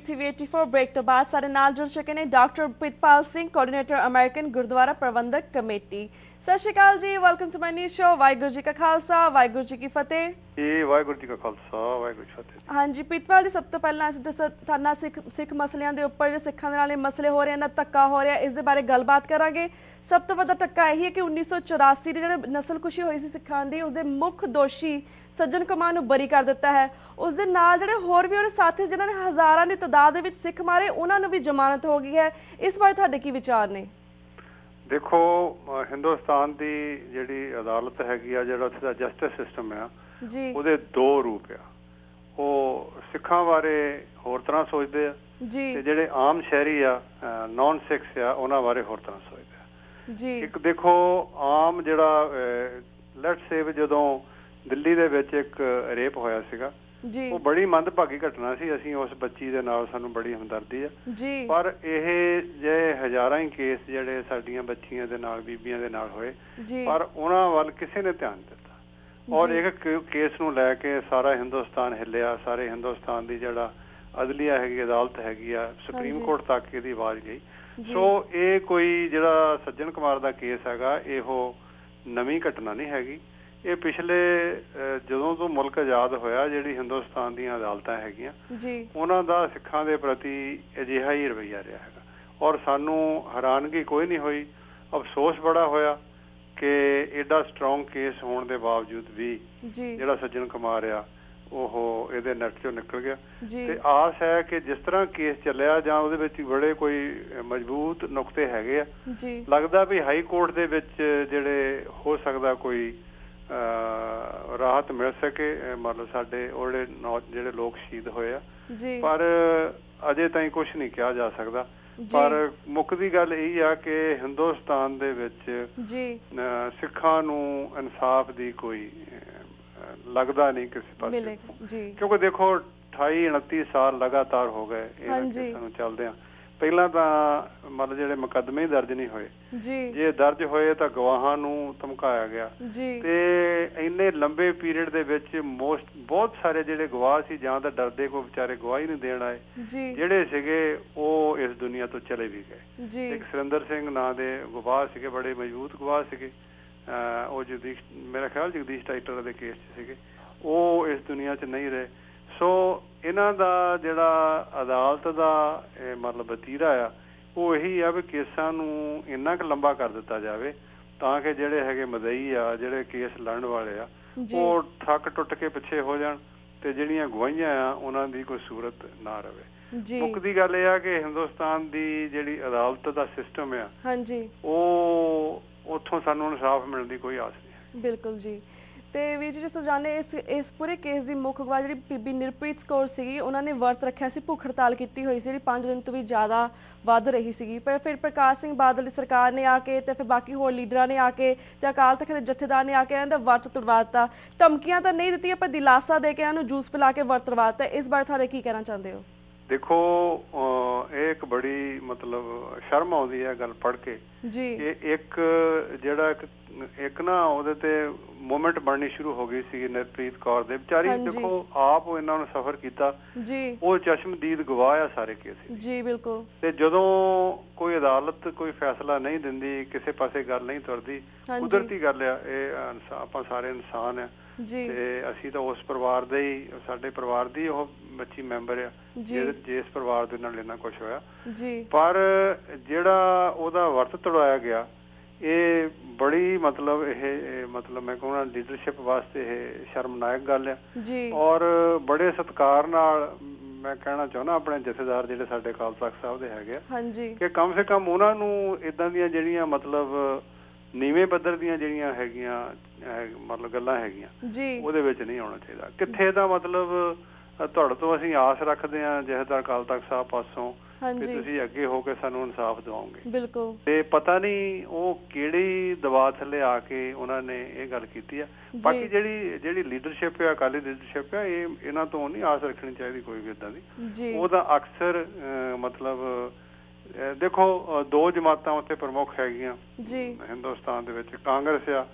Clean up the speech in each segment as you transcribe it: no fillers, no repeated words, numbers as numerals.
GCV 84 break तो बाद सारे नाल जुड़ चुके ने doctor Pritpal Singh coordinator American Gurdwara Prabandhak committee. सत श्री अकाल जी, welcome to my news show. Waheguru ji का खालसा वाहिगुरू जी की फतेह। जी वाहिगुरू जी का खालसा वाहिगुरू जी फतेह। हाँ जी प्रीतपाल जी, सब तो पहला ਅਸੀਂ ਤੁਹਾਡਾ ਸਿੱਖ ਮਸਲਿਆਂ ਦੇ ਉੱਪਰ ਜਿਹੜੇ ਸਿੱਖਾਂ ਦੇ ਨਾਲ ਮਸਲੇ ਹੋ ਰਹੇ ਨੇ, ਧੱਕਾ ਹੋ ਰਿਹਾ, ਇਸ ਦੇ ਬਾਰੇ ਗੱਲਬਾਤ ਕਰਾਂਗੇ। ਸਭ ਤੋਂ ਵੱਡਾ ਧੱਕਾ ਇਹ ਹੈ ਕਿ 1984 ਦੇ ਜਿਹੜੇ ਨਸਲਕੁਸ਼ੀ ਹੋਈ ਸੀ ਸਿੱਖਾਂ ਦੀ, ਉਸਦੇ ਮੁੱਖ ਦੋਸ਼ੀ ਸੱਜਣ ਕੁਮਾਰ ਨੂੰ ਬਰੀ ਕਰ ਦਿੱਤਾ ਹੈ। ਉਸ ਦੇ ਨਾਲ ਜਿਹੜੇ ਹੋਰ ਵੀ ਉਹਦੇ ਸਾਥੀ ਜਿਨ੍ਹਾਂ ਨੇ ਹਜ਼ਾਰਾਂ ਦੀ ਤਾਦਾਦ ਦੇ ਵਿੱਚ ਸਿੱਖ ਮਾਰੇ, ਉਹਨਾਂ ਨੂੰ ਵੀ ਜ਼ਮਾਨਤ ਹੋ ਗਈ ਹੈ। ਇਸ ਬਾਰੇ ਤੁਹਾਡੇ ਕੀ ਵਿਚਾਰ ਨੇ? ਦੇਖੋ, ਹਿੰਦੁਸਤਾਨ ਦੀ ਜਿਹੜੀ ਅਦਾਲਤ ਹੈਗੀ ਆ, ਜਿਹੜਾ ਉੱਥੇ ਦਾ ਜਸਟਿਸ ਸਿਸਟਮ ਆ, ਉਹਦੇ ਦੋ ਰੂਪ ਆ। ਉਹ ਸਿੱਖਾਂ ਬਾਰੇ ਹੋਰ ਤਰ੍ਹਾਂ ਸੋਚਦੇ ਆ ਤੇ ਜਿਹੜੇ ਆਮ ਸ਼ਹਿਰੀ ਆ, ਨੌਨ ਸਿੱਖਸ ਆ, ਉਹਨਾਂ ਬਾਰੇ ਹੋਰ ਤਰ੍ਹਾਂ ਸੋਚਦੇ ਆ। ਇੱਕ ਦੇਖੋ, ਆਮ ਜਿਹੜਾ ਲੈਟਸ ਸੇ ਜਦੋਂ ਦਿੱਲੀ ਦੇ ਵਿੱਚ ਇੱਕ ਰੇਪ ਹੋਇਆ ਸੀਗਾ, ਉਹ ਬੜੀ ਮੰਦਭਾਗੀ ਘਟਨਾ ਸੀ। ਅਸੀਂ ਉਸ ਬੱਚੀ ਦੇ ਨਾਲ ਸਾਨੂੰ ਬੜੀ ਹਮਦਰਦੀ ਆ, ਪਰ ਇਹ ਜੇ ਹਜ਼ਾਰਾਂ ਹੀ ਕੇਸ ਜਿਹੜੇ ਸਾਡੀਆਂ ਬੱਚੀਆਂ ਦੇ ਨਾਲ, ਬੀਬੀਆਂ ਦੇ ਨਾਲ ਹੋਏ, ਪਰ ਉਹਨਾਂ ਵੱਲ ਕਿਸੇ ਨੇ ਧਿਆਨ ਦਿੱਤਾ। ਔਰ ਇੱਕ ਕੇਸ ਨੂੰ ਲੈ ਕੇ ਸਾਰਾ ਹਿੰਦੁਸਤਾਨ ਹਿੱਲਿਆ। ਸਾਰੇ ਹਿੰਦੁਸਤਾਨ ਦੀ ਜਿਹੜਾ ਅਦਲੀਆ ਹੈਗੀ, ਅਦਾਲਤ ਹੈਗੀ ਆ, ਸੁਪਰੀਮ ਕੋਰਟ ਤੱਕ ਇਹਦੀ ਆਵਾਜ਼ ਗਈ। ਸੋ ਇਹ ਕੋਈ ਜਿਹੜਾ ਸੱਜਣ ਕੁਮਾਰ ਦਾ ਕੇਸ ਹੈਗਾ, ਇਹੋ ਨਵੀਂ ਘਟਨਾ ਨਹੀਂ ਹੈਗੀ। ਇਹ ਪਿਛਲੇ ਜਦੋਂ ਤੋਂ ਮੁਲਕ ਆਜ਼ਾਦ ਹੋਇਆ, ਜਿਹੜੀ ਹਿੰਦੁਸਤਾਨ ਦੀਆਂ ਅਦਾਲਤਾਂ ਹੈਗੀਆਂ, ਉਹਨਾਂ ਦਾ ਸਿੱਖਾਂ ਦੇ ਪ੍ਰਤੀ ਅਜਿਹਾ ਹੀ ਰਵੱਈਆ ਰਿਹਾ ਹੈਗਾ। ਔਰ ਸਾਨੂੰ ਹੈਰਾਨਗੀ ਕੋਈ ਨਹੀਂ ਹੋਈ, ਅਫਸੋਸ ਬੜਾ ਹੋਇਆ ਕਿ ਏਡਾ ਸਟਰੋਂਗ ਕੇਸ ਹੋਣ ਦੇ ਬਾਵਜੂਦ ਵੀ ਜਿਹੜਾ ਸੱਜਣ ਕੁਮਾਰ ਆ, ਉਹ ਇਹਦੇ ਨੈਟ ਚੋਂ ਨਿਕਲ ਗਿਆ। ਤੇ ਆਸ ਹੈ ਕਿ ਜਿਸ ਤਰ੍ਹਾਂ ਕੇਸ ਚੱਲਿਆ, ਜਾਂ ਉਹਦੇ ਵਿੱਚ ਬੜੇ ਕੋਈ ਮਜ਼ਬੂਤ ਨੁਕਤੇ ਹੈਗੇ ਆ, ਲੱਗਦਾ ਵੀ ਹਾਈ ਕੋਰਟ ਦੇ ਵਿੱਚ ਜਿਹੜੇ ਹੋ ਸਕਦਾ ਕੋਈ ਰਾਹਤ ਮਿਲ ਸਕੇ, ਮਤਲਬ ਸਾਡੇ ਉਹਦੇ ਜਿਹੜੇ ਲੋਕ ਸ਼ਹੀਦ ਹੋਏ ਆ। ਪਰ ਅਜੇ ਤਾਈਂ ਕੁਛ ਨਹੀਂ ਕਿਹਾ ਜਾ ਸਕਦਾ। ਪਰ ਮੁੱਕਦੀ ਗੱਲ ਇਹ ਆ ਕਿ ਹਿੰਦੁਸਤਾਨ ਦੇ ਵਿੱਚ ਸਿੱਖਾਂ ਨੂੰ ਇਨਸਾਫ ਦੀ ਕੋਈ ਲੱਗਦਾ ਨਹੀਂ ਕਿਸੇ ਪਾਸੇ, ਕਿਉਂਕਿ ਦੇਖੋ 28-29 ਸਾਲ ਲਗਾਤਾਰ ਹੋ ਗਏ ਇਹਨਾਂ ਕੇਸਾਂ ਨੂੰ ਚੱਲਦਿਆਂ। ਪਹਿਲਾਂ ਤਾਂ ਮਤਲਬ ਜਿਹੜੇ ਮੁਕੱਦਮੇ ਦਰਜ ਨਹੀਂ ਹੋਏ, ਜੇ ਦਰਜ ਹੋਏ ਤਾਂ ਗਵਾਹਾਂ ਨੂੰ ਧਮਕਾਇਆ ਗਿਆ, ਤੇ ਇੰਨੇ ਲੰਬੇ ਪੀਰੀਅਡ ਦੇ ਵਿੱਚ ਬਹੁਤ ਸਾਰੇ ਜਿਹੜੇ ਗਵਾਹ ਸੀ, ਜਾਂ ਤਾਂ ਡਰਦੇ ਕੋਈ ਵਿਚਾਰੇ ਗਵਾਹੀ ਨਹੀਂ ਦੇਣ ਆਏ, ਜਿਹੜੇ ਸੀਗੇ ਉਹ ਇਸ ਦੁਨੀਆ ਤੋਂ ਚਲੇ ਵੀ ਗਏ। ਇੱਕ ਸੁਰਿੰਦਰ ਸਿੰਘ ਨਾਂ ਦੇ ਗਵਾਹ ਸੀਗੇ, ਬੜੇ ਮਜ਼ਬੂਤ ਗਵਾਹ ਸੀਗੇ। ਉਹ ਜਗਦੀਸ਼, ਮੇਰਾ ਖਿਆਲ ਜਗਦੀਸ਼ ਟਾਈਟਰ ਦੇ ਕੇਸ 'ਚ ਸੀਗੇ, ਉਹ ਇਸ ਦੁਨੀਆ 'ਚ ਨਹੀਂ ਰਹੇ। ਸੋ ਇਹਨਾਂ ਦਾ ਜਿਹੜਾ ਅਦਾਲਤ ਦਾ ਮਤਲਬ ਵਤੀਰਾ ਆ, ਉਹ ਇਹੀ ਆ ਵੀ ਕੇਸਾਂ ਨੂੰ ਇੰਨਾ ਕੁ ਲੰਬਾ ਕਰ ਦਿੱਤਾ ਜਾਵੇ ਤਾਂ ਕਿ ਜਿਹੜੇ ਹੈਗੇ ਮਦਈ ਆ, ਜਿਹੜੇ ਕੇਸ ਲੜਨ ਵਾਲੇ ਆ, ਉਹ ਥੱਕ ਟੁੱਟ ਕੇ ਪਿੱਛੇ ਹੋ ਜਾਣ, ਤੇ ਜਿਹੜੀਆਂ ਗਵਾਹੀਆਂ ਆ ਉਹਨਾਂ ਦੀ ਕੋਈ ਸੂਰਤ ਨਾ ਰਵੇ। ਮੁੱਕਦੀ ਗੱਲ ਇਹ ਆ ਕਿ ਹਿੰਦੁਸਤਾਨ ਦੀ ਜਿਹੜੀ ਅਦਾਲਤ ਦਾ ਸਿਸਟਮ ਆ, ਉਹ ਉੱਥੋਂ ਸਾਨੂੰ ਇਨਸਾਫ ਮਿਲਣ ਦੀ ਕੋਈ ਆਸ ਨਹੀਂ। ਬਿਲਕੁਲ ਜੀ। ਤੇ ਵੀਰ ਜੀ, ਜਿਸ ਤਰ੍ਹਾਂ ਜਾਣੇ ਇਸ ਪੂਰੇ ਕੇਸ ਦੀ ਮੁੱਖ ਗਵਾਹ ਜਿਹੜੀ ਬੀਬੀ ਨਿਰਪ੍ਰੀਤ ਕੌਰ ਸੀਗੀ, ਉਹਨਾਂ ਨੇ ਵਰਤ ਰੱਖਿਆ ਸੀ, ਭੁੱਖ ਹੜਤਾਲ ਕੀਤੀ ਹੋਈ ਸੀ, ਜਿਹੜੀ 5 ਦਿਨ ਤੋਂ ਵੀ ਜ਼ਿਆਦਾ ਵੱਧ ਰਹੀ ਸੀਗੀ। ਪਰ ਫਿਰ ਪ੍ਰਕਾਸ਼ ਸਿੰਘ ਬਾਦਲ ਦੀ ਸਰਕਾਰ ਨੇ ਆ ਕੇ, ਤੇ ਫਿਰ ਬਾਕੀ ਹੋਰ ਲੀਡਰਾਂ ਨੇ ਆ ਕੇ, ਤੇ ਅਕਾਲ ਤਖਤ ਦੇ ਜਥੇਦਾਰ ਨੇ ਆ ਕੇ ਇਹਨਾਂ ਦਾ ਵਰਤ ਤੁੜਵਾ ਦਿੱਤਾ। ਧਮਕੀਆਂ ਤਾਂ ਨਹੀਂ ਦਿੱਤੀਆਂ, ਪਰ ਦਿਲਾਸਾ ਦੇ ਕੇ ਇਹਨਾਂ ਨੂੰ ਜੂਸ ਪਿਲਾ ਕੇ ਵਰਤ ਤੁੜਵਾ ਦਿੱਤਾ। ਇਸ ਬਾਰੇ ਤੁਹਾਡੇ ਕੀ ਕਹਿਣਾ ਚਾਹੁੰਦੇ ਹੋ? ਦੇਖੋ, ਇਹ ਇੱਕ ਬੜੀ ਮਤਲਬ ਸ਼ਰਮ ਆਉਂਦੀ ਹੈ ਗੱਲ ਪੜ੍ਹ ਕੇ ਕਿ ਇੱਕ ਜਿਹੜਾ ਇੱਕ ਨਾ ਉਹਦੇ ਤੇ ਮੂਵਮੈਂਟ ਬਣਨੀ ਸ਼ੁਰੂ ਹੋ ਗਈ ਸੀ ਨਿਰਪ੍ਰੀਤ ਕੌਰ ਦੇ। ਵਿਚਾਰੀ ਦੇਖੋ, ਆਪ ਇਹਨਾਂ ਨੂੰ ਸਫ਼ਰ ਕੀਤਾ, ਉਹ ਚਸ਼ਮਦੀਦ ਗਵਾਹ ਆ ਸਾਰੇ ਕੇਸ ਜੀ। ਬਿਲਕੁਲ। ਤੇ ਜਦੋਂ ਕੋਈ ਅਦਾਲਤ ਕੋਈ ਫੈਸਲਾ ਨਹੀਂ ਦਿੰਦੀ, ਕਿਸੇ ਪਾਸੇ ਗੱਲ ਨਹੀਂ ਤੁਰਦੀ, ਕੁਦਰਤੀ ਗੱਲ ਆ, ਇਹ ਆਪਾਂ ਸਾਰੇ ਇਨਸਾਨ ਆ, ਤੇ ਅਸੀਂ ਤਾਂ ਉਸ ਪਰਿਵਾਰ ਦੇ ਹੀ, ਸਾਡੇ ਪਰਿਵਾਰ ਦੀ ਉਹ ਬੱਚੀ ਮੈਂਬਰ ਆ ਜਿਸ ਪਰਿਵਾਰ ਦੇ ਨਾਲ ਇੰਨਾ ਕੁਛ ਹੋਇਆ। ਪਰ ਜਿਹੜਾ ਉਹਦਾ ਵਰਤ ਤੁੜਾਇਆ ਗਿਆ, ਇਹ ਬੜੀ ਮਤਲਬ ਇਹ ਮਤਲਬ ਮੈਂ ਕਹੂੰਗਾ ਲੀਡਰਸ਼ਿਪ ਵਾਸਤੇ ਇਹ ਸ਼ਰਮਨਾਇਕ ਗੱਲ ਆ। ਔਰ ਬੜੇ ਸਤਿਕਾਰ ਨਾਲ ਮੈਂ ਕਹਿਣਾ ਚਾਹੁੰਦਾ ਆਪਣੇ ਜਥੇਦਾਰ ਜਿਹੜੇ ਸਾਡੇ ਅਕਾਲ ਤਖਤ ਸਾਹਿਬ ਦੇ ਹੈਗੇ ਆ, ਕਿ ਕਮ ਸੇ ਕਮ ਉਹਨਾਂ ਨੂੰ ਇੱਦਾਂ ਦੀਆਂ ਜਿਹੜੀਆਂ ਮਤਲਬ ਨੀਵੇਂ ਪੱਧਰ ਦੀਆਂ ਜਿਹੜੀਆਂ ਹੈਗੀਆਂ ਮਤਲਬ ਗੱਲਾਂ ਹੈਗੀਆਂ, ਉਹਦੇ ਵਿੱਚ ਨਹੀਂ ਆਉਣਾ ਚਾਹੀਦਾ। ਕਿੱਥੇ ਦਾ ਮਤਲਬ ਤੁਹਾਡੇ ਤੋਂ ਅਸੀਂ ਆਸ ਰੱਖਦੇ ਹਾਂ ਜਥੇਦਾਰ ਅਕਾਲ ਤਖਤ ਸਾਹਿਬ ਪਾਸੋਂ ਕਿ ਤੁਸੀਂ ਅੱਗੇ ਹੋ ਕੇ ਸਾਨੂੰ ਇਨਸਾਫ ਦਿਵਾਓਗੇ, ਤੇ ਪਤਾ ਨਹੀਂ ਉਹ ਕਿਹੜੀ ਦਬਾਅ ਥੱਲੇ ਆ ਕੇ ਉਹਨਾਂ ਨੇ ਇਹ ਗੱਲ ਕੀਤੀ ਆ। ਬਾਕੀ ਜਿਹੜੀ ਲੀਡਰਸ਼ਿਪ ਆ, ਅਕਾਲੀ ਲੀਡਰਸ਼ਿਪ ਆ, ਇਹਨਾਂ ਤੋਂ ਨਹੀਂ ਆਸ ਰੱਖਣੀ ਚਾਹੀਦੀ ਕੋਈ ਵੀ ਏਦਾਂ ਦੀ। ਉਹਦਾ ਅਕਸਰ ਮਤਲਬ ਦੇਖੋ, ਦੋ ਜਮਾਤਾਂ ਉੱਥੇ ਪ੍ਰਮੁੱਖ ਹੈਗੀਆਂ ਹਿੰਦੁਸਤਾਨ ਦੇ ਵਿੱਚ। ਕਾਂਗਰਸ ਆ,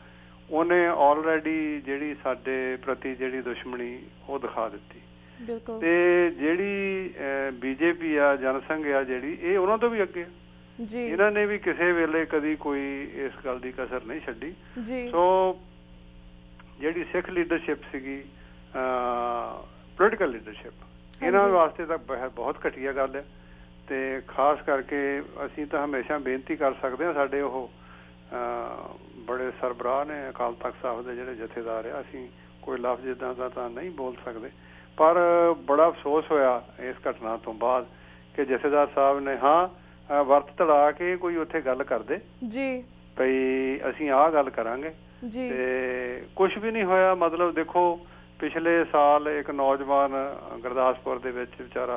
ਉਹਨੇ ਆਲਰੇਡੀ ਜਿਹੜੀ ਸਾਡੇ ਪ੍ਰਤੀ ਜਿਹੜੀ ਦੁਸ਼ਮਣੀ ਉਹ ਦਿਖਾ ਦਿੱਤੀ। ਬਿਲਕੁਲ। ਤੇ ਜਿਹੜੀ ਬੀਜੇਪੀ ਆ, ਜਨਸੰਘ ਆ ਜਿਹੜੀ, ਇਹ ਉਹਨਾਂ ਤੋਂ ਵੀ ਅੱਗੇ ਜੀ, ਇਹਨਾਂ ਨੇ ਵੀ ਕਿਸੇ ਵੇਲੇ ਕਦੀ ਕੋਈ ਇਸ ਗੱਲ ਦੀ ਕਸਰ ਨਹੀਂ ਛੱਡੀ। ਸੋ ਜਿਹੜੀ ਸਿੱਖ ਲੀਡਰਸ਼ਿਪ ਸੀਗੀ, ਪੋਲੀਟੀਕਲ ਲੀਡਰਸ਼ਿਪ, ਇਹਨਾਂ ਵਾਸਤੇ ਤਾਂ ਬਹੁਤ ਘਟੀਆ ਗੱਲ ਹੈ। ਤੇ ਖਾਸ ਕਰਕੇ ਅਸੀਂ ਤਾਂ ਹਮੇਸ਼ਾ ਬੇਨਤੀ ਕਰ ਸਕਦੇ ਹਾਂ, ਸਾਡੇ ਉਹ ਬੜੇ ਸਰਬਰਾਹ ਨੇ ਅਕਾਲ ਤਖ਼ਤ ਸਾਹਿਬ ਦੇ ਜਿਹੜੇ ਜਥੇਦਾਰ ਆ, ਅਸੀਂ ਕੋਈ ਲਫ਼ਜ਼ ਇੱਦਾਂ ਦਾ ਤਾਂ ਨਹੀਂ ਬੋਲ ਸਕਦੇ, ਪਰ ਬੜਾ ਅਫਸੋਸ ਹੋਇਆ ਇਸ ਘਟਨਾ ਤੋਂ ਬਾਅਦ ਕਿ ਜਥੇਦਾਰ ਸਾਹਿਬ ਨੇ ਵਰਤ ਤੜਾ ਕੇ ਕੋਈ ਉੱਥੇ ਗੱਲ ਕਰਦੇ ਜੀ ਭਈ ਅਸੀਂ ਆਹ ਗੱਲ ਕਰਾਂਗੇ ਤੇ ਕੁਝ ਵੀ ਨਹੀਂ ਹੋਇਆ। ਮਤਲਬ ਦੇਖੋ, ਪਿਛਲੇ ਸਾਲ ਇੱਕ ਨੌਜਵਾਨ ਗੁਰਦਾਸਪੁਰ ਦੇ ਵਿੱਚ ਵਿਚਾਰਾ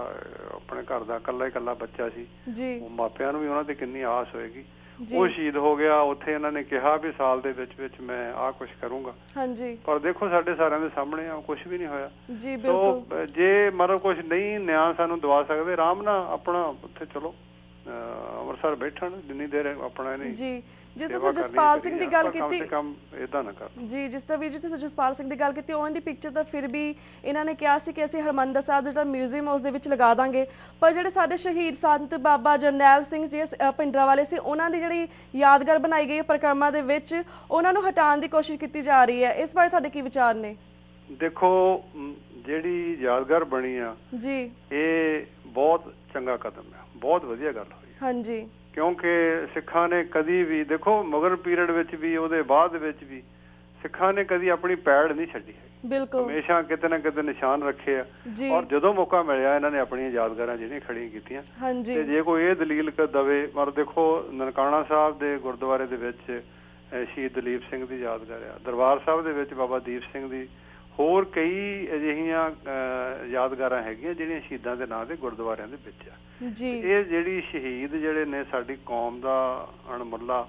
ਆਪਣੇ ਘਰ ਦਾ ਇਕੱਲਾ ਬੱਚਾ ਸੀ, ਮਾਪਿਆਂ ਨੂੰ ਵੀ ਉਹਨਾਂ ਤੇ ਕਿੰਨੀ ਆਸ ਹੋਏਗੀ, ਉਹ ਸ਼ਹੀਦ ਹੋ ਗਿਆ। ਉੱਥੇ ਇਹਨਾਂ ਨੇ ਕਿਹਾ ਵੀ ਸਾਲ ਦੇ ਵਿੱਚ ਮੈਂ ਆਹ ਕੁਛ ਕਰੂੰਗਾ, ਪਰ ਦੇਖੋ ਸਾਡੇ ਸਾਰਿਆਂ ਦੇ ਸਾਹਮਣੇ ਆ ਕੁਛ ਵੀ ਨਹੀਂ ਹੋਇਆ। ਸੋ ਜੇ ਮਤਲਬ ਕੁਛ ਨਹੀਂ ਨਿਆਂ ਸਾਨੂੰ ਦਵਾ ਸਕਦੇ, ਆਰਾਮ ਨਾਲ ਆਪਣਾ ਉੱਥੇ ਚਲੋ ਅੰਮ੍ਰਿਤਸਰ ਬੈਠਣ, ਜਿੰਨੀ ਦੇਰ ਆਪਣਾ ਨਹੀਂ। ਜਿਸ ਤਰ੍ਹਾਂ ਜਸਪਾਲ ਸਿੰਘ ਦੀ ਗੱਲ ਕੀਤੀ, ਇਦਾਂ ਨਾ ਕਰ ਜੀ, ਜਿਸ ਤਰ੍ਹਾਂ ਵੀਰ ਜੀ ਤੁਸੀਂ ਜਸਪਾਲ ਸਿੰਘ ਦੀ ਗੱਲ ਕੀਤੀ, ਉਹਨਾਂ ਦੀ ਪਿਕਚਰ ਤਾਂ ਫਿਰ ਵੀ ਇਹਨਾਂ ਨੇ ਕਿਹਾ ਸੀ ਕਿ ਅਸੀਂ ਹਰਿਮੰਦਰ ਸਾਹਿਬ ਦਾ ਜਿਹੜਾ ਮਿਊਜ਼ੀਅਮ ਉਸ ਦੇ ਵਿੱਚ ਲਗਾ ਦਾਂਗੇ, ਪਰ ਜਿਹੜੇ ਸਾਡੇ ਸ਼ਹੀਦ ਸੰਤ ਬਾਬਾ ਜਰਨੈਲ ਸਿੰਘ ਜੀ ਭਿੰਡਰਾਂਵਾਲੇ ਸੀ, ਉਹਨਾਂ ਦੀ ਜਿਹੜੀ ਯਾਦਗਾਰ ਬਣਾਈ ਗਈ ਪਰਿਕਰਮਾ ਦੇ ਵਿੱਚ, ਉਹਨਾਂ ਨੂੰ ਹਟਾਉਣ ਦੀ ਕੋਸ਼ਿਸ਼ ਕੀਤੀ ਜਾ ਰਹੀ ਹੈ। ਇਸ ਬਾਰੇ ਤੁਹਾਡੇ ਕੀ ਵਿਚਾਰ ਨੇ? ਦੇਖੋ, ਜਿਹੜੀ ਯਾਦਗਾਰ ਬਣੀ ਆ ਜੀ, ਇਹ ਬਹੁਤ ਚੰਗਾ ਕਦਮ ਹੈ, ਬਹੁਤ ਵਧੀਆ ਗੱਲ ਹੋਈ। ਹਾਂਜੀ, ਕਿਉਂਕਿ ਸਿੱਖਾਂ ਨੇ ਕਦੀ ਵੀ, ਦੇਖੋ ਮੁਗਲ ਪੀਰੀਅਡ ਵਿੱਚ ਵੀ, ਉਹਦੇ ਬਾਅਦ ਵਿੱਚ ਵੀ ਸਿੱਖਾਂ ਨੇ ਕਦੀ ਆਪਣੀ ਪੈੜ ਨਹੀਂ ਛੱਡੀ ਹੈ। ਬਿਲਕੁਲ, ਹਮੇਸ਼ਾ ਕਿਤੇ ਨਾ ਕਿਤੇ ਨਿਸ਼ਾਨ ਰੱਖੇ ਆ, ਔਰ ਜਦੋਂ ਮੌਕਾ ਮਿਲਿਆ ਇਹਨਾਂ ਨੇ ਆਪਣੀਆਂ ਯਾਦਗਾਰਾਂ ਜਿਹੜੀਆਂ ਖੜੀਆਂ ਕੀਤੀਆਂ। ਤੇ ਜੇ ਕੋਈ ਇਹ ਦਲੀਲ ਦਵੇ, ਪਰ ਦੇਖੋ ਨਨਕਾਣਾ ਸਾਹਿਬ ਦੇ ਗੁਰਦੁਆਰੇ ਦੇ ਵਿੱਚ ਸ਼ਹੀਦ ਦਲੀਪ ਸਿੰਘ ਦੀ ਯਾਦਗਾਰ ਆ, ਦਰਬਾਰ ਸਾਹਿਬ ਦੇ ਵਿੱਚ ਬਾਬਾ ਦੀਪ ਸਿੰਘ ਦੀ, ਹੋਰ ਕਈ ਅਜਿਹੀਆਂ ਯਾਦਗਾਰਾਂ ਹੈਗੀਆਂ ਜਿਹੜੀਆਂ ਸ਼ਹੀਦਾਂ ਦੇ ਨਾਂ ਦੇ ਗੁਰਦੁਆਰਿਆਂ ਦੇ ਵਿੱਚ ਆ। ਇਹ ਜਿਹੜੀ ਸ਼ਹੀਦ ਜਿਹੜੇ ਨੇ ਸਾਡੀ ਕੌਮ ਦਾ ਅਣਮੁੱਲਾ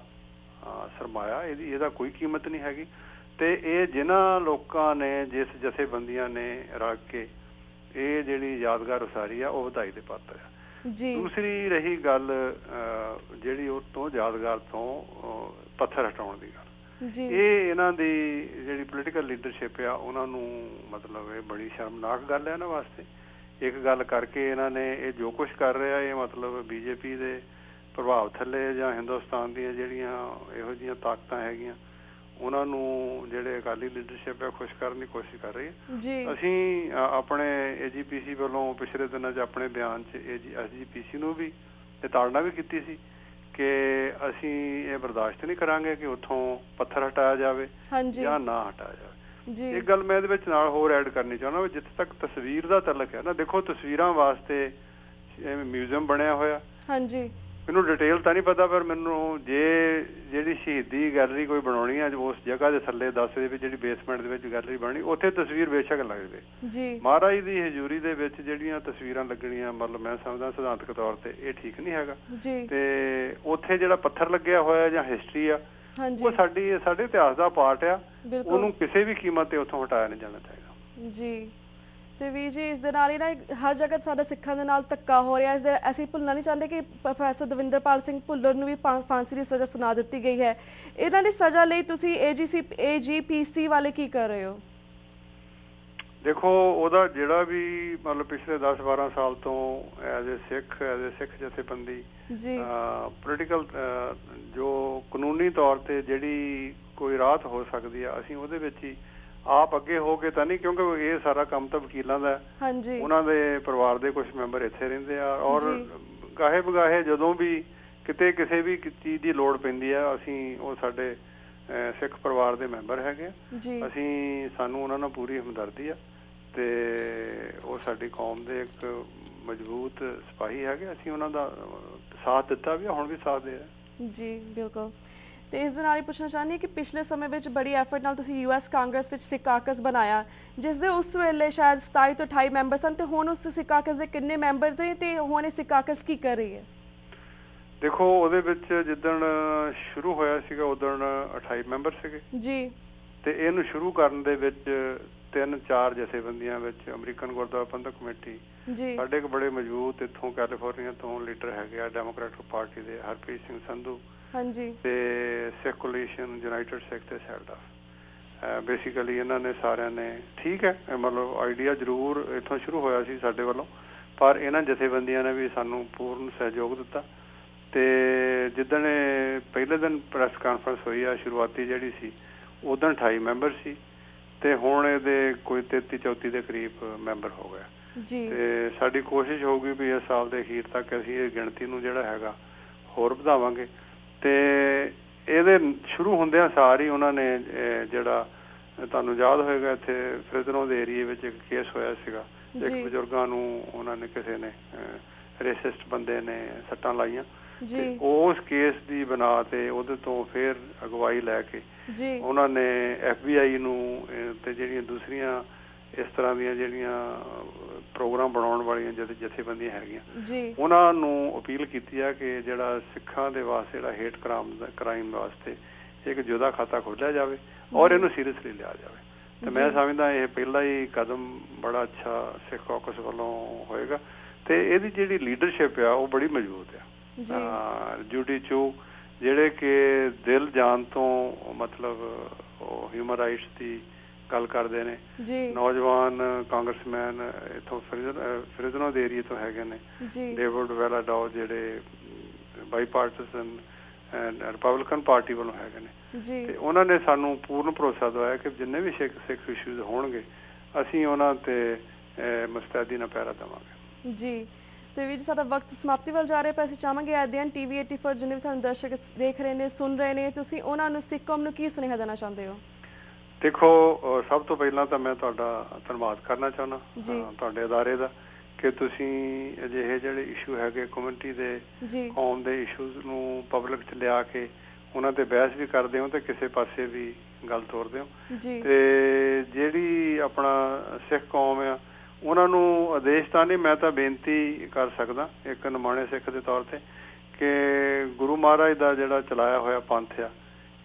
ਸਰਮਾਇਆ, ਇਹਦਾ ਕੋਈ ਕੀਮਤ ਨਹੀਂ ਹੈਗੀ। ਤੇ ਇਹ ਜਿਨ੍ਹਾਂ ਲੋਕਾਂ ਨੇ, ਜਿਸ ਜਥੇਬੰਦੀਆਂ ਨੇ ਰਲ ਕੇ ਇਹ ਜਿਹੜੀ ਯਾਦਗਾਰ ਉਸਾਰੀ ਆ, ਉਹ ਵਧਾਈ ਦੇ ਪਾਤਰ ਆ। ਦੂਸਰੀ ਰਹੀ ਗੱਲ ਜਿਹੜੀ ਉਹ ਤੋਂ ਯਾਦਗਾਰ ਤੋਂ ਪੱਥਰ ਹਟਾਉਣ ਦੀ ਗੱਲ, ਇਹ ਇਹਨਾਂ ਦੀ ਜਿਹੜੀ ਪੋਲੀਟੀਕਲ ਲੀਡਰਸ਼ਿਪ ਆ, ਉਹਨਾਂ ਨੂੰ ਮਤਲਬ ਇਹ ਬੜੀ ਸ਼ਰਮਨਾਕ ਗੱਲ ਹੈ ਇਹਨਾਂ ਵਾਸਤੇ। ਇੱਕ ਗੱਲ ਕਰਕੇ ਇਹਨਾਂ ਨੇ ਇਹ ਜੋ ਕੁਛ ਕਰ ਰਿਹਾ, ਇਹ ਮਤਲਬ ਬੀਜੇਪੀ ਦੇ ਪ੍ਰਭਾਵ ਥੱਲੇ ਜਾਂ ਹਿੰਦੁਸਤਾਨ ਦੀਆਂ ਜਿਹੜੀਆਂ ਇਹੋ ਜਿਹੀਆਂ ਤਾਕਤਾਂ ਹੈਗੀਆਂ, ਉਹਨਾਂ ਨੂੰ ਜਿਹੜੇ ਅਕਾਲੀ ਲੀਡਰਸ਼ਿਪ ਹੈ ਖੁਸ਼ ਕਰਨ ਦੀ ਕੋਸ਼ਿਸ਼ ਕਰ ਰਹੀ ਹੈ। ਅਸੀਂ ਆਪਣੇ AGPC ਵੱਲੋਂ ਪਿਛਲੇ ਦਿਨਾਂ 'ਚ ਆਪਣੇ ਬਿਆਨ 'ਚ SGPC ਨੂੰ ਵੀ ਇਹ ਤਾੜਨਾ ਵੀ ਕੀਤੀ ਸੀ ਕਿ ਅਸੀਂ ਇਹ ਬਰਦਾਸ਼ਤ ਨਹੀਂ ਕਰਾਂਗੇ ਕਿ ਉੱਥੋਂ ਪੱਥਰ ਹਟਾਇਆ ਜਾਵੇ ਜਾਂ ਨਾ ਹਟਾਇਆ ਜਾਵੇ। ਇੱਕ ਗੱਲ ਮੈਂ ਇਹਦੇ ਵਿੱਚ ਨਾਲ ਹੋਰ ਐਡ ਕਰਨੀ ਚਾਹੁੰਦਾ ਵੀ ਜਿੱਥੇ ਤੱਕ ਤਸਵੀਰ ਦਾ ਤਾਲੁਕ ਹੈ ਨਾ, ਦੇਖੋ ਤਸਵੀਰਾਂ ਵਾਸਤੇ ਮਿਊਜ਼ੀਅਮ ਬਣਿਆ ਹੋਇਆ, ਮੈਨੂੰ ਡਿਟੇਲ ਤਾਂ ਨਹੀਂ ਪਤਾ, ਪਰ ਮੈਨੂੰ ਜੇ ਜਿਹੜੀ ਸ਼ਹੀਦੀ ਗੈਲਰੀ ਕੋਈ ਬਣਾਉਣੀ ਹੈ ਉਸ ਜਗ੍ਹਾ ਦੇ ਥੱਲੇ ਦੱਸ ਦੇ ਵੀ ਜਿਹੜੀ ਬੇਸਮੈਂਟ ਦੇ ਵਿੱਚ ਗੈਲਰੀ ਬਣਨੀ, ਉੱਥੇ ਤਸਵੀਰ ਬੇਸ਼ੱਕ ਲੱਗ ਜਾਵੇ। ਮਹਾਰਾਜ ਦੀ ਹਜ਼ੂਰੀ ਦੇ ਵਿੱਚ ਜਿਹੜੀਆਂ ਤਸਵੀਰਾਂ ਲੱਗਣੀਆਂ, ਮਤਲਬ ਮੈਂ ਸਮਝਦਾ ਸਿਧਾਂਤਕ ਤੌਰ ਤੇ ਇਹ ਠੀਕ ਨਹੀਂ ਹੈਗਾ। ਤੇ ਉੱਥੇ ਜਿਹੜਾ ਪੱਥਰ ਲੱਗਿਆ ਹੋਇਆ ਜਾਂ ਹਿਸਟਰੀ ਆ, ਉਹ ਸਾਡੇ ਇਤਿਹਾਸ ਦਾ ਪਾਰਟ ਆ, ਉਹਨੂੰ ਕਿਸੇ ਵੀ ਕੀਮਤ ਤੇ ਉੱਥੋਂ ਹਟਾਇਆ ਨਹੀਂ ਜਾਣਾ ਚਾਹੀਦਾ। ਜੀ, ਤੇ ਵੀਰ ਜੀ ਇਸ ਦੇ ਨਾਲ ਹੀ ਨਾ ਹਰ ਜਗ੍ਹਾ ਸਾਡਾ ਸਿੱਖਾਂ ਦੇ ਨਾਲ ਧੱਕਾ ਹੋ ਰਿਹਾ। ਅਸੀਂ ਭੁੱਲਣਾ ਨਹੀਂ ਚਾਹੁੰਦੇ ਕਿ ਪ੍ਰੋਫੈਸਰ ਦਵਿੰਦਰਪਾਲ ਸਿੰਘ ਭੁੱਲਰ ਨੂੰ ਵੀ ਫਾਂਸੀ ਦੀ ਸਜ਼ਾ ਸੁਣਾ ਦਿੱਤੀ ਗਈ ਹੈ। ਇਹਨਾਂ ਦੀ ਸਜ਼ਾ ਲਈ ਤੁਸੀਂ AGPC ਵਾਲੇ ਕੀ ਕਰ ਰਹੇ ਹੋ? ਦੇਖੋ, ਉਹਦਾ ਜਿਹੜਾ ਵੀ ਮਤਲਬ ਪਿਛਲੇ 10-12 ਸਾਲ ਤੋਂ ਐਜ਼ ਏ ਸਿੱਖ ਜਥੇਬੰਦੀ ਪੋਲੀਟੀਕਲ ਜੋ ਕਾਨੂੰਨੀ ਤੌਰ ਤੇ ਜਿਹੜੀ ਕੋਈ ਰਾਹਤ ਹੋ ਸਕਦੀ ਆ, ਅਸੀਂ ਉਹਦੇ ਵਿੱਚ ਹੀ ਆਪ ਅੱਗੇ ਹੋ ਕੇ ਤਾਂ ਨਹੀਂ, ਕਿਉਂਕਿ ਇਹ ਸਾਰਾ ਕੰਮ ਤਾਂ ਵਕੀਲਾਂ ਦਾ, ਉਹਨਾਂ ਦੇ ਪਰਿਵਾਰ ਦੇ ਕੁਝ ਮੈਂਬਰ ਇੱਥੇ ਰਹਿੰਦੇ ਆ, ਔਰ ਗਾਹੇ ਬਗਾਹੇ ਜਦੋਂ ਵੀ ਕਿਤੇ ਕਿਸੇ ਵੀ ਚੀਜ਼ ਦੀ ਲੋੜ ਪੈਂਦੀ ਆ, ਅਸੀਂ ਉਹ ਸਾਡੇ ਸਿੱਖ ਪਰਿਵਾਰ ਦੇ ਮੈਂਬਰ ਹੈਗੇ, ਸਾਨੂੰ ਉਹਨਾਂ ਨਾਲ ਪੂਰੀ ਹਮਦਰਦੀ ਆ ਤੇ ਉਹ ਸਾਡੀ ਕੌਮ ਦੇ ਇੱਕ ਮਜ਼ਬੂਤ ਸਿਪਾਹੀ ਹੈਗੇ। ਅਸੀਂ ਉਹਨਾਂ ਦਾ ਸਾਥ ਦਿੱਤਾ ਵੀ, ਹੁਣ ਵੀ ਸਾਥ ਦੇ ਰਹੇ। ਜੀ ਬਿਲਕੁਲ। ਤੇ ਇਸ ਦੇ ਨਾਲ ਹੀ ਪੁੱਛਣਾ ਚਾਹੁੰਦੀ ਹਾਂ ਕਿ ਪਿਛਲੇ ਸਮੇਂ ਵਿੱਚ ਬੜੀ ਐਫਰਟ ਨਾਲ ਤੁਸੀਂ US ਕਾਂਗਰਸ ਵਿੱਚ ਸਿੱਖ ਕਾਕਸ ਬਣਾਇਆ, ਜਿਸ ਦੇ ਉਸ ਵੇਲੇ ਸ਼ਾਇਦ 27 ਤੋਂ 28 ਮੈਂਬਰ ਸਨ, ਤੇ ਹੁਣ ਉਸ ਸਿੱਖ ਕਾਕਸ ਦੇ ਕਿੰਨੇ ਮੈਂਬਰਸ ਨੇ ਤੇ ਹੁਣ ਇਹ ਸਿੱਖ ਕਾਕਸ ਕੀ ਕਰ ਰਹੀ ਹੈ? ਦੇਖੋ, ਉਹਦੇ ਵਿੱਚ ਜਿੱਦਣ ਸ਼ੁਰੂ ਹੋਇਆ ਸੀਗਾ ਉਦੋਂ 28 ਮੈਂਬਰ ਸੀਗੇ ਜੀ, ਤੇ ਇਹਨੂੰ ਸ਼ੁਰੂ ਕਰਨ ਦੇ ਵਿੱਚ 3-4 ਜਥੇਬੰਦੀਆਂ ਵਿੱਚ ਅਮਰੀਕਨ ਗੁਰਦੁਆਰਾ ਪ੍ਰਬੰਧਕ ਕਮੇਟੀ, ਸਾਡੇ ਇੱਕ ਬੜੇ ਮਜ਼ਬੂਤ ਇੱਥੋਂ ਕੈਲੀਫੋਰਨੀਆ ਤੋਂ ਲੀਡਰ ਹੈਗੇ ਆ ਡੈਮੋਕ੍ਰੈਟਿਕ ਪਾਰਟੀ ਦੇ ਹਰਪ੍ਰੀਤ ਸਿੰਘ ਸੰਧੂ, ਤੇ ਸਿੱਖ ਕੋਲੀਸ਼ਨ, ਯੂਨਾਈਟਿਡ ਸਿੱਖ ਤੇ ਸੈਲਡਾ, ਬੇਸਿਕਲੀ ਇਹਨਾਂ ਨੇ ਸਾਰਿਆਂ ਨੇ ਠੀਕ ਹੈ, ਮਤਲਬ ਆਈਡੀਆ ਜ਼ਰੂਰ ਇੱਥੋਂ ਸ਼ੁਰੂ ਹੋਇਆ ਸੀ ਸਾਡੇ ਵੱਲੋਂ, ਪਰ ਇਹਨਾਂ ਜਥੇਬੰਦੀਆਂ ਨੇ ਵੀ ਸਾਨੂੰ ਪੂਰਨ ਸਹਿਯੋਗ ਦਿੱਤਾ। ਤੇ ਜਿੱਦਣ ਪਹਿਲੇ ਦਿਨ ਪ੍ਰੈਸ ਕਾਨਫਰੰਸ ਹੋਈ ਆ ਸ਼ੁਰੂਆਤੀ ਜਿਹੜੀ ਸੀ, ਉਦੋਂ 28 ਮੈਂਬਰ ਸੀ ਤੇ ਹੁਣ ਇਹਦੇ ਕੋਈ 33-34 ਦੇ ਕਰੀਬ ਮੈਂਬਰ ਹੋ ਗਏ। ਤੇ ਸਾਡੀ ਕੋਸ਼ਿਸ਼ ਹੋਊਗੀ ਵੀ ਇਸ ਸਾਲ ਦੇ ਅਖੀਰ ਤੱਕ ਅਸੀਂ ਇਹ ਗਿਣਤੀ ਨੂੰ ਜਿਹੜਾ ਹੈਗਾ ਹੋਰ ਵਧਾਵਾਂਗੇ। ਤੇ ਇਹਦੇ ਸ਼ੁਰੂ ਹੁੰਦਿਆਂ ਸਾਰ ਹੀ ਉਹਨਾਂ ਨੇ ਜਿਹੜਾ ਤੁਹਾਨੂੰ ਯਾਦ ਹੋਏਗਾ ਇੱਥੇ ਫਰਿਜ਼ਨੋ ਦੇ ਏਰੀਏ ਵਿੱਚ ਇੱਕ ਕੇਸ ਹੋਇਆ ਸੀਗਾ, ਇੱਕ ਬਜ਼ੁਰਗਾਂ ਨੂੰ ਉਹਨਾਂ ਨੇ ਕਿਸੇ ਨੇ ਰੇਸਿਸਟ ਬੰਦੇ ਨੇ ਸੱਟਾਂ ਲਾਈਆਂ, ਤੇ ਉਸ ਕੇਸ ਦੀ ਬਣਾ ਤੇ ਉਹਦੇ ਤੋਂ ਫਿਰ ਅਗਵਾਈ ਲੈ ਕੇ ਉਹਨਾਂ ਨੇ FBI ਨੂੰ ਤੇ ਜਿਹੜੀਆਂ ਦੂਸਰੀਆਂ ਇਸ ਤਰ੍ਹਾਂ ਦੀਆਂ ਜਿਹੜੀਆਂ ਪ੍ਰੋਗਰਾਮ ਬਣਾਉਣ ਵਾਲੀਆਂ ਜਥੇਬੰਦੀਆਂ ਹੈਗੀਆਂ ਉਹਨਾਂ ਨੂੰ ਅਪੀਲ ਕੀਤੀ ਆ ਕਿ ਜਿਹੜਾ ਸਿੱਖਾਂ ਦੇ ਵਾਸਤੇ ਜਿਹੜਾ ਹੇਟ ਕ੍ਰਾਈਮ ਵਾਸਤੇ ਇੱਕ ਜੁਦਾ ਖਾਤਾ ਖੋਲ੍ਹਿਆ ਜਾਵੇ ਔਰ ਇਹਨੂੰ ਸੀਰੀਅਸਲੀ ਲਿਆ ਜਾਵੇ। ਤੇ ਮੈਂ ਸਮਝਦਾ ਇਹ ਪਹਿਲਾ ਹੀ ਕਦਮ ਬੜਾ ਅੱਛਾ ਸਿੱਖ ਕਾਕਸ ਵੱਲੋਂ ਹੋਏਗਾ ਤੇ ਇਹਦੀ ਜਿਹੜੀ ਲੀਡਰਸ਼ਿਪ ਆ ਉਹ ਬੜੀ ਮਜ਼ਬੂਤ ਆ। ਜੂਡੀ ਚੂ ਜਿਹੜੇ ਕਿ ਦਿਲ ਜਾਨ ਤੋਂ ਮਤਲਬ ਹਿਊਮਨ ਰਾਈਟਸ ਦੀ ਗੱਲ ਕਰਦੇ ਨੇ, ਨੌਜਵਾਨ ਕਾਂਗਰਸਮੈਨ ਇੱਥੋਂ ਫਰਿਜ਼ਨੋ ਦੇ ਏਰੀਏ ਤੋਂ ਹੈਗੇ ਨੇ, ਡੇਵਿਡ ਵੈਲਾਡਾਓ ਜਿਹੜੇ ਬਾਈਪਾਰਟੀਸਨ ਰਿਪਬਲਿਕਨ ਪਾਰਟੀ ਵੱਲੋਂ ਹੈਗੇ ਨੇ, ਤੇ ਉਹਨਾਂ ਨੇ ਸਾਨੂੰ ਪੂਰਨ ਭਰੋਸਾ ਦਵਾਇਆ ਕਿ ਜਿੰਨੇ ਵੀ ਸਿੱਖ ਇਸ਼ੂਜ਼ ਹੋਣਗੇ ਅਸੀਂ ਉਹਨਾਂ ਤੇ ਮੁਸਤੈਦੀ ਨਾਲ ਪਹਿਰਾ ਦੇਵਾਂਗੇ। ਜੀ ਤੇ ਵੀਰ ਸਾਡਾ ਵਕਤ ਸਮਾਪਤੀ ਵੱਲ ਜਾ ਰਿਹਾ, ਪਰ ਅਸੀਂ ਚਾਹਾਂਗੇ ਐਨ TV 84 ਜਿੰਨੇ ਵੀ ਤੁਹਾਨੂੰ ਦਰਸ਼ਕ ਦੇਖ ਰਹੇ ਨੇ ਸੁਣ ਰਹੇ ਨੇ, ਤੁਸੀਂ ਉਹਨਾਂ ਨੂੰ ਸਿੱਖ ਕੌਮ ਨੂੰ ਕੀ ਸੁਨੇਹਾ ਦੇਣਾ ਚਾਹੁੰਦੇ ਹੋ? ਦੇਖੋ, ਸਭ ਤੋਂ ਪਹਿਲਾਂ ਤਾਂ ਮੈਂ ਤੁਹਾਡਾ ਧੰਨਵਾਦ ਕਰਨਾ ਚਾਹੁੰਦਾ ਤੁਹਾਡੇ ਅਦਾਰੇ ਦਾ ਕਿ ਤੁਸੀਂ ਅਜਿਹੇ ਜਿਹੜੇ ਇਸ਼ੂ ਹੈਗੇ ਕਮਿਊਨਿਟੀ ਦੇ, ਕੌਮ ਦੇ ਇਸ਼ੂਜ਼ ਨੂੰ ਪਬਲਿਕ 'ਚ ਲਿਆ ਕੇ ਉਹਨਾਂ ਤੇ ਬਹਿਸ ਵੀ ਕਰਦੇ ਹੋ ਤੇ ਕਿਸੇ ਪਾਸੇ ਵੀ ਗੱਲ ਤੋਰਦੇ ਹੋ। ਤੇ ਜਿਹੜੀ ਆਪਣਾ ਸਿੱਖ ਕੌਮ ਆ ਉਹਨਾਂ ਨੂੰ ਆਦੇਸ਼ ਤਾਂ ਨਹੀਂ, ਮੈਂ ਤਾਂ ਬੇਨਤੀ ਕਰ ਸਕਦਾ ਇੱਕ ਨਿਮਾਣੇ ਸਿੱਖ ਦੇ ਤੌਰ ਤੇ ਕਿ ਗੁਰੂ ਮਹਾਰਾਜ ਦਾ ਜਿਹੜਾ ਚਲਾਇਆ ਹੋਇਆ ਪੰਥ ਆ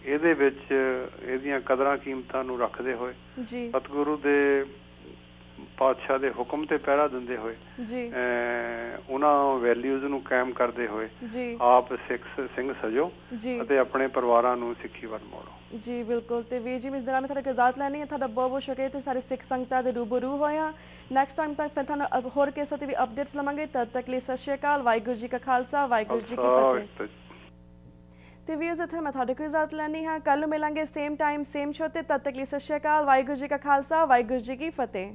ਇਹਦੇ ਵਿੱਚ ਇਹਦੀਆਂ ਕਦਰਾਂ ਕੀਮਤਾਂ ਨੂੰ ਰੱਖਦੇ ਹੋਏ, ਸਤਿਗੁਰੂ ਦੇ ਪਾਤਸ਼ਾਹ ਦੇ ਹੁਕਮ ਤੇ ਪਹਿਰਾ ਦਿੰਦੇ ਹੋਏ, ਉਹਨਾਂ ਵੈਲਿਊਜ਼ ਨੂੰ ਕਾਇਮ ਕਰਦੇ ਹੋਏ ਆਪ ਸਿੰਘ ਸਜੋ ਅਤੇ ਆਪਣੇ ਪਰਿਵਾਰਾਂ ਨੂੰ ਸਿੱਖੀ ਵੱਲ ਮੋੜੋ। ਜੀ ਬਿਲਕੁਲ। ਤੇ ਵੀਰ ਜੀ, ਇਸ ਦੌਰਾਨ ਮੈਂ ਤੁਹਾਡੇ ਇਜਾਜ਼ਤ ਲੈਣੀ ਹੈ, ਤੁਹਾਡਾ ਬਹੁਤ ਬਹੁਤ ਸ਼ੁਕਰੀਆ ਤੇ ਸਾਰੇ ਸਿੱਖ ਸੰਗਤਾਂ ਦੇ ਰੂਬਰੂ ਹੋਇਆ। ਨੈਕਸਟ ਟਾਈਮ ਤੱਕ ਫਿਰ ਤੁਹਾਨੂੰ ਹੋਰ ਕੇਸਾਂ ਤੇ ਵੀ ਅਪਡੇਟਸ ਲਵਾਂਗੇ। ਤਦ ਤੱਕ ਲਈ ਸਤਿ ਸ਼੍ਰੀ ਅਕਾਲ। ਵਾਹਿਗੁਰੂ ਜੀ ਕਾ ਖਾਲਸਾ, ਵਾਹਿਗੁਰੂ ਜੀ ਕੀ ਫਤਿਹ। ਤੇ ਵੀਰਸ ਇੱਥੇ ਮੈਂ ਤੁਹਾਡੇ ਕੋਲ ਇਜਾਜ਼ਤ ਲੈਣੀ ਹਾਂ। ਕੱਲ੍ਹ ਨੂੰ ਮਿਲਾਂਗੇ ਸੇਮ ਟਾਈਮ ਸੇਮ ਸ਼ੋ ਤੇ। ਤਦ ਤੱਕ ਲਈ ਸਤਿ ਸ਼੍ਰੀ ਅਕਾਲ। ਵਾਹਿਗੁਰੂ ਜੀ ਕਾ ਖਾਲਸਾ, ਵਾਹਿਗੁਰੂ ਜੀ ਕੀ ਫਤਿਹ।